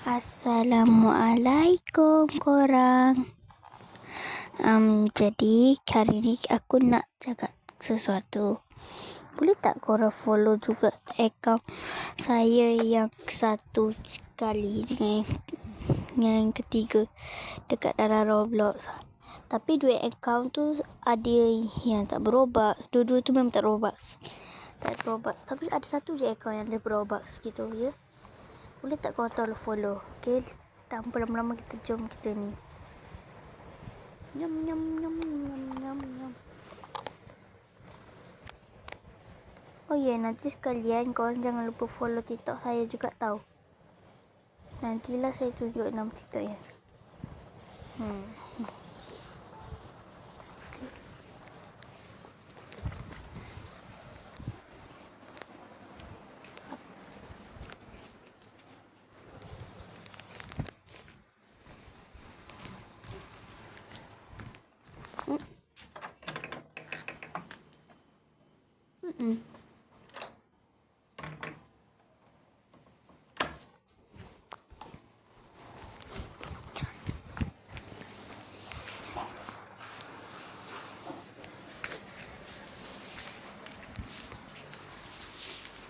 Assalamualaikum korang. Jadi hari ni aku nak cakap sesuatu. Boleh tak korang follow juga akaun saya yang satu sekali dengan yang ketiga dekat dalam Roblox. Tapi dua akaun tu ada yang tak berubah. Dua-dua tu memang tak berubah. Tapi ada satu je akaun yang ada berubah gitu ya. Boleh tak korang tolong follow? Okay, tanpa lama-lama kita jom kita ni. Nyam nyam nyam nyam nyam nyam. Oh ya, nanti sekalian korang jangan lupa follow TikTok saya juga tau. Nantilah saya tunjuk nama TikToknya.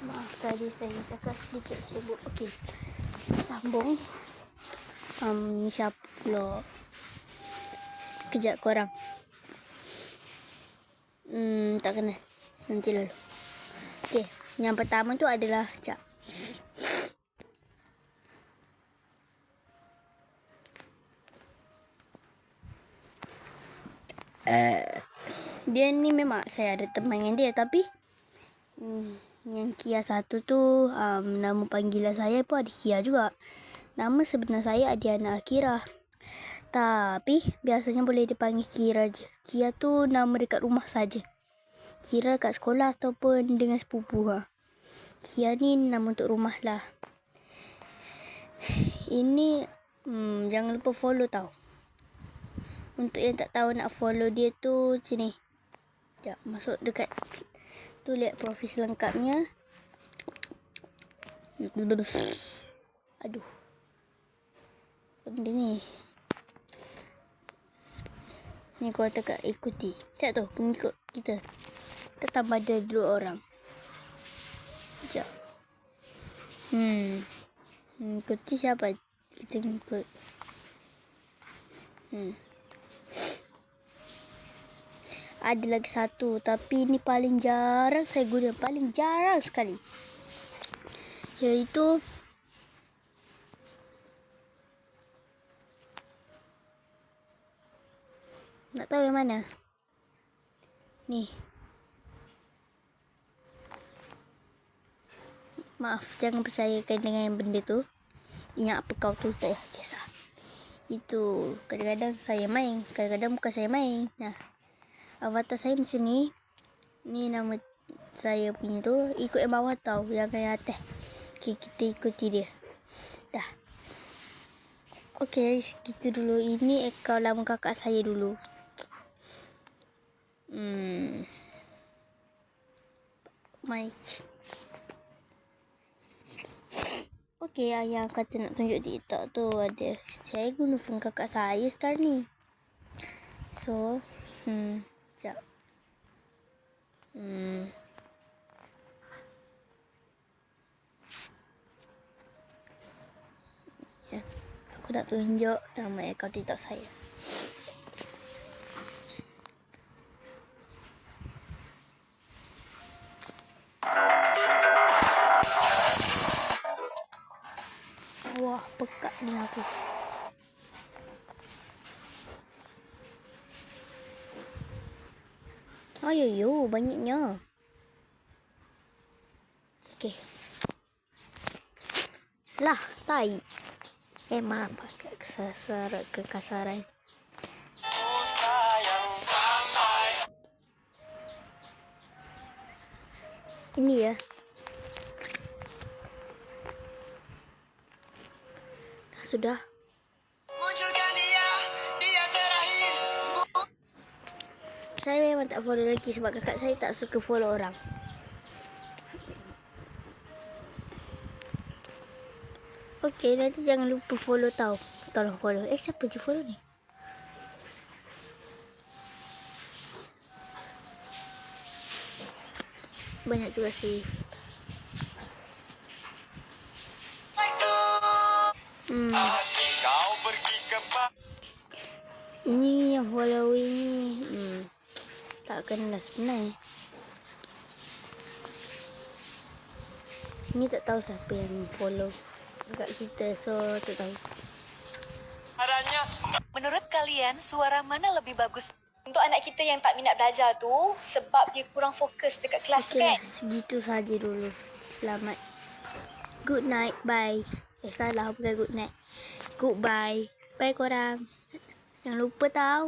Maaf tadi saya agak sedikit sibuk. Okey, sambung. Ni siapa pula? Sekejap korang. Tak kenal. Nanti lalu. Okey, yang pertama tu adalah Cak. Dia ni memang saya ada teman dengan dia, tapi yang Kia satu tu nama panggilan saya pun ada Kia juga. Nama sebenar saya Adiana Akira. Tapi biasanya boleh dipanggil Kira je. Kia tu nama dekat rumah saja. Kira kat sekolah ataupun dengan sepupu. Kia ni nama untuk rumah lah. Ini jangan lupa follow tau. Untuk yang tak tahu nak follow dia tu, sini. Sekejap, masuk dekat tu, lihat profil lengkapnya. Aduh, benda ni. Ni kau tekan ikuti. Tengok tu, pengikut kita. Kita tambah ada 2 orang. Sekejap. Ikuti siapa? Kita ikut. Ada lagi satu, tapi ni paling jarang saya guna. Paling jarang sekali. Iaitu nak tahu yang mana? Ni. Maaf, jangan percayakan dengan yang benda tu. Ingat apa kau tu, tak payah kisah. Itu kadang-kadang saya main, kadang-kadang bukan saya main. Nah, avatar saya macam ni. Ni nama saya punya tu. Ikut yang bawah tau, jangan yang atas. Okay, kita ikuti dia. Dah. Okay, gitu dulu. Ini akaun lama kakak saya dulu. Okay, yang kata nak tunjuk TikTok tu ada. Saya guna phone kakak saya sekarang ni. So, sekejap. Ya, aku nak tunjuk nama akaun TikTok saya. Wah, pekat ni aku. Ayo, banyaknya. Okey. Lah, tai. Maaf, kekasaran. Ini ya. Sudah. Saya memang tak follow lagi sebab kakak saya tak suka follow orang. Okay, nanti jangan lupa follow tau. Tolong follow. Siapa je follow ni? Banyak juga sih. Kau pergi ke Ini yang following ni. Tak kenal sebenarnya. Ni tak tahu siapa yang follow dekat kita. So, tak tahu. caranya. Menurut kalian, suara mana lebih bagus? Untuk anak kita yang tak minat belajar tu, sebab dia kurang fokus dekat kelas tu Okay kan. lah, segitu saja dulu. Selamat. Good night, bye. Salah, bukan good night. Goodbye. Bye korang. Jangan lupa tau.